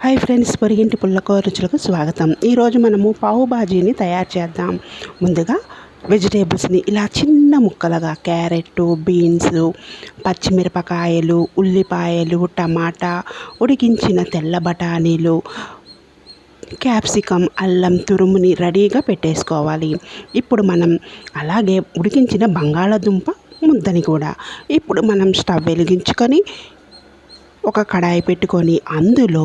Hi friends, పొరిగింటి పుల్లకూర రుచులకు స్వాగతం. ఈరోజు మనము పావు బాజీని తయారు చేద్దాం. ముందుగా వెజిటేబుల్స్ని ఇలా చిన్న ముక్కలుగా క్యారెట్, బీన్స్, పచ్చిమిరపకాయలు, ఉల్లిపాయలు, టమాటా, ఉడికించిన తెల్ల బఠానీలు, క్యాప్సికమ్, అల్లం తురుముని రెడీగా పెట్టేసుకోవాలి. ఇప్పుడు మనం అలాగే ఉడికించిన బంగాళాదుంప ముద్దని కూడా ఇప్పుడు మనం స్టవ్ వెలిగించుకొని ఒక కడాయి పెట్టుకొని అందులో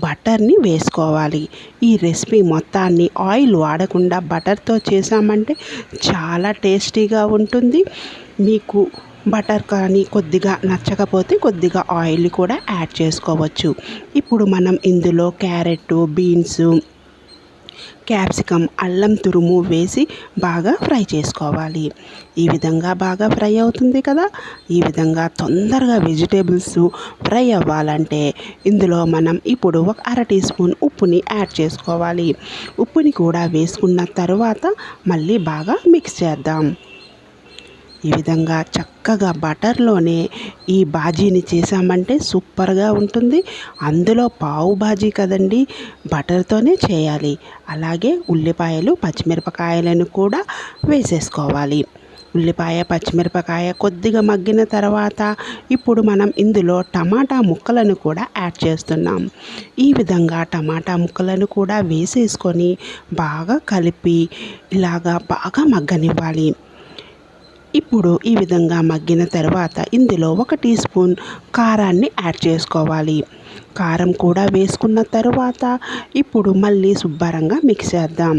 బటర్ని వేసుకోవాలి. ఈ రెసిపీ మొత్తాన్ని ఆయిల్ వాడకుండా బటర్తో చేసామంటే చాలా టేస్టీగా ఉంటుంది. మీకు బటర్ కానీ కొద్దిగా నచ్చకపోతే కొద్దిగా ఆయిల్ కూడా యాడ్ చేసుకోవచ్చు. ఇప్పుడు మనం ఇందులో క్యారెట్, బీన్స్, క్యాప్సికమ్, అల్లం తురుము వేసి బాగా ఫ్రై చేసుకోవాలి. ఈ విధంగా బాగా ఫ్రై అవుతుంది కదా. ఈ విధంగా తొందరగా వెజిటేబుల్స్ ఫ్రై అవ్వాలంటే ఇందులో మనం ఇప్పుడు ఒక అర టీ స్పూన్ ఉప్పుని యాడ్ చేసుకోవాలి. ఉప్పుని కూడా వేసుకున్న తర్వాత మళ్ళీ బాగా మిక్స్ చేద్దాం. ఈ విధంగా చక్కగా బటర్లోనే ఈ బాజీని చేసామంటే సూపర్గా ఉంటుంది. అందులో పావు బాజీ కదండి, బటర్తోనే చేయాలి. అలాగే ఉల్లిపాయలు, పచ్చిమిరపకాయలను కూడా వేసేసుకోవాలి. ఉల్లిపాయ, పచ్చిమిరపకాయ కొద్దిగా మగ్గిన తర్వాత ఇప్పుడు మనం ఇందులో టమాటా ముక్కలను కూడా యాడ్ చేస్తున్నాం. ఈ విధంగా టమాటా ముక్కలను కూడా వేసేసుకొని బాగా కలిపి ఇలాగా బాగా మగ్గనివ్వాలి. ఇప్పుడు ఈ విధంగా మగ్గిన తర్వాత ఇందులో ఒక టీ స్పూన్ కారాన్ని యాడ్ చేసుకోవాలి. కారం కూడా వేసుకున్న తర్వాత ఇప్పుడు మళ్ళీ శుభ్రంగా మిక్స్ చేద్దాం.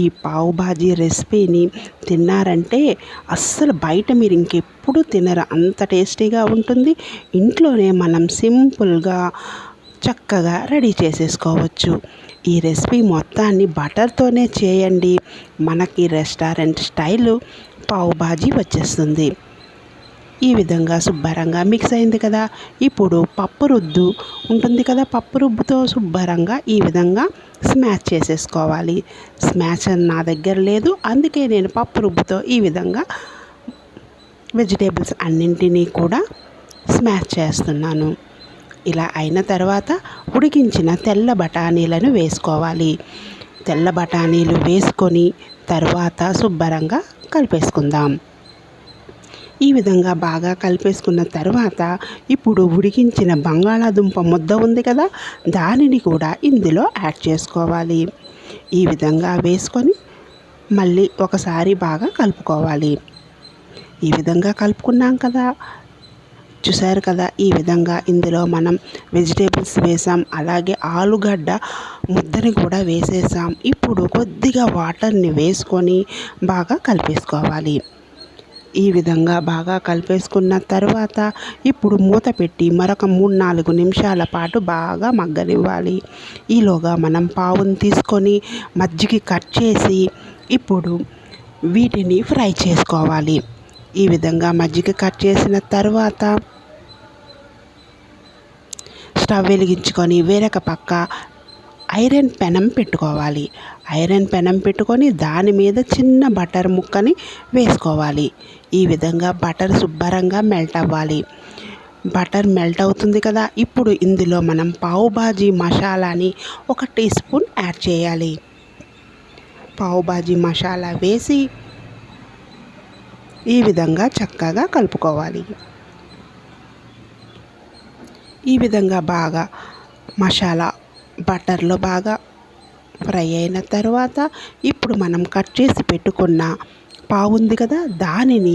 ఈ పావు బాజీ రెసిపీని తిన్నారంటే అస్సలు బయట మీరు ఇంకెప్పుడు తినరు, అంత టేస్టీగా ఉంటుంది. ఇంట్లోనే మనం సింపుల్గా చక్కగా రెడీ చేసేసుకోవచ్చు. ఈ రెసిపీ మొత్తాన్ని బటర్తోనే చేయండి, మనకి రెస్టారెంట్ స్టైలు పావు బాజీ వచ్చేస్తుంది. ఈ విధంగా శుభ్రంగా మిక్స్ అయింది కదా. ఇప్పుడు పప్పు రుద్దు ఉంటుంది కదా, పప్పు రుబ్బుతో శుభ్రంగా ఈ విధంగా స్మాష్ చేసేసుకోవాలి. స్మాషర్ నా దగ్గర లేదు, అందుకే నేను పప్పు రుబ్బుతో ఈ విధంగా వెజిటేబుల్స్ అన్నింటినీ కూడా స్మాష్ చేస్తున్నాను. ఇలా అయిన తర్వాత ఉడికించిన తెల్ల బఠానీలను వేసుకోవాలి. తెల్ల బఠానీలు వేసుకొని తర్వాత శుభ్రంగా కలిపేసుకుందాం. ఈ విధంగా బాగా కలిపేసుకున్న తర్వాత ఇప్పుడు ఉడికించిన బంగాళాదుంప ముద్ద ఉంది కదా, దానిని కూడా ఇందులో యాడ్ చేసుకోవాలి. ఈ విధంగా వేసుకొని మళ్ళీ ఒకసారి బాగా కలుపుకోవాలి. ఈ విధంగా కలుపుకున్నాం కదా, చూసారు కదా. ఈ విధంగా ఇందులో మనం వెజిటేబుల్స్ వేసాం, అలాగే ఆలుగడ్డ ముద్దని కూడా వేసేసాం. ఇప్పుడు కొద్దిగా వాటర్ని వేసుకొని బాగా కలిపేసుకోవాలి. ఈ విధంగా బాగా కలిపేసుకున్న తర్వాత ఇప్పుడు మూత పెట్టి మరొక 3-4 నిమిషాల పాటు బాగా మగ్గనివ్వాలి. ఈలోగా మనం పావును తీసుకొని మధ్యకి కట్ చేసి ఇప్పుడు వీటిని ఫ్రై చేసుకోవాలి. ఈ విధంగా మజ్జిగ కట్ చేసిన తర్వాత స్టవ్ వెలిగించుకొని వేరొక పక్క ఐరన్ పెనం పెట్టుకోవాలి. ఐరన్ పెనం పెట్టుకొని దాని మీద చిన్న బటర్ ముక్కని వేసుకోవాలి. ఈ విధంగా బటర్ శుభ్రంగా మెల్ట్ అవ్వాలి. బటర్ మెల్ట్ అవుతుంది కదా. ఇప్పుడు ఇందులో మనం పావు బాజీ మసాలాని ఒక టీ స్పూన్ యాడ్ చేయాలి. పావు బాజీ మసాలా వేసి ఈ విధంగా చక్కగా కలుపుకోవాలి. ఈ విధంగా బాగా మసాలా బటర్లో బాగా ఫ్రై అయిన తర్వాత ఇప్పుడు మనం కట్ చేసి పెట్టుకున్న పావు ఉంది కదా, దానిని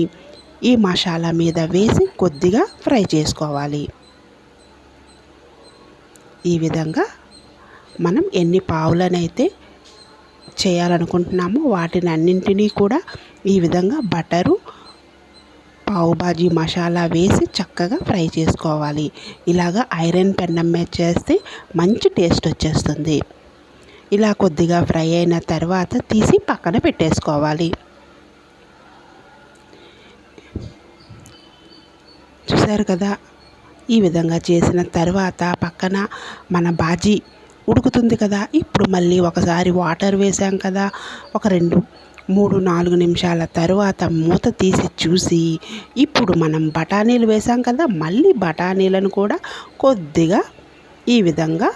ఈ మసాలా మీద వేసి కొద్దిగా ఫ్రై చేసుకోవాలి. ఈ విధంగా మనం ఎన్ని పావులనైతే చేయాలనుకుంటున్నామో వాటిని అన్నింటినీ కూడా ఈ విధంగా బటరు, పావు బాజీ మసాలా వేసి చక్కగా ఫ్రై చేసుకోవాలి. ఇలాగా ఐరన్ పెనం మీద చేస్తే మంచి టేస్ట్ వచ్చేస్తుంది. ఇలా కొద్దిగా ఫ్రై అయిన తర్వాత తీసి పక్కన పెట్టేసుకోవాలి. చూసారు కదా. ఈ విధంగా చేసిన తర్వాత పక్కన మన బాజీ ఉడుకుతుంది కదా. ఇప్పుడు మళ్ళీ ఒకసారి వాటర్ వేసాం కదా, ఒక 2-3-4 నిమిషాల తర్వాత మూత తీసి చూసి ఇప్పుడు మనం బఠానీలు వేసాం కదా, మళ్ళీ బఠానీలను కూడా కొద్దిగా ఈ విధంగా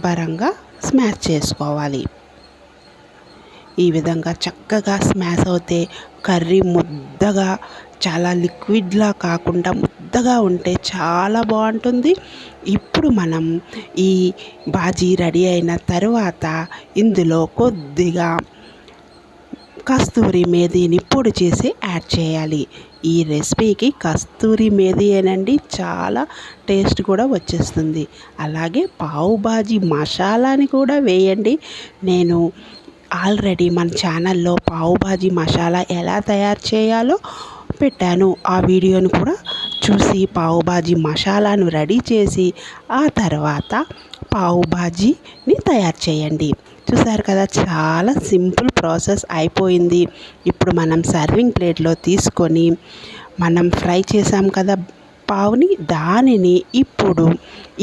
శుభ్రంగా స్మాష్ చేసుకోవాలి. ఈ విధంగా చక్కగా స్మాష్ అవుతే కర్రీ ముద్దగా, చాలా లిక్విడ్లా కాకుండా ముద్దగా ఉంటే చాలా బాగుంటుంది. ఇప్పుడు మనం ఈ బాజీ రెడీ అయిన తర్వాత ఇందులో కొద్దిగా కస్తూరి మేథిని పొడి చేసి యాడ్ చేయాలి. ఈ రెసిపీకి కస్తూరి మేథియేనండి చాలా టేస్ట్ కూడా వచ్చేస్తుంది. అలాగే పావు బాజీ మసాలాని కూడా వేయండి. నేను ఆల్రెడీ మన ఛానల్లో పావు బాజీ మసాలా ఎలా తయారు చేయాలో పెట్టాను. ఆ వీడియోని కూడా చూసి పావు బాజీ మసాలాను రెడీ చేసి ఆ తర్వాత పావు బాజీని తయారు చేయండి. చూసారు కదా, చాలా సింపుల్ ప్రాసెస్ అయిపోయింది. ఇప్పుడు మనం సర్వింగ్ ప్లేట్లో తీసుకొని మనం ఫ్రై చేసాం కదా పావుని, దానిని ఇప్పుడు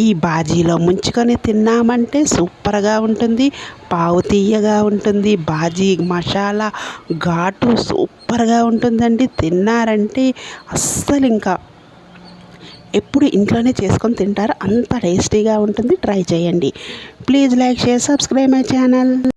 ఈ బాజీలో ముంచుకొని తిన్నామంటే సూపర్గా ఉంటుంది. పావు తీయగా ఉంటుంది, బాజీ మసాలా ఘాటు సూపర్గా ఉంటుందండి. తిన్నారంటే అస్సలు ఇంకా ఎప్పుడు ఇంట్లోనే చేసుకొని తింటారు, అంత టేస్టీగా ఉంటుంది. ట్రై చేయండి. Please like, share, subscribe my channel.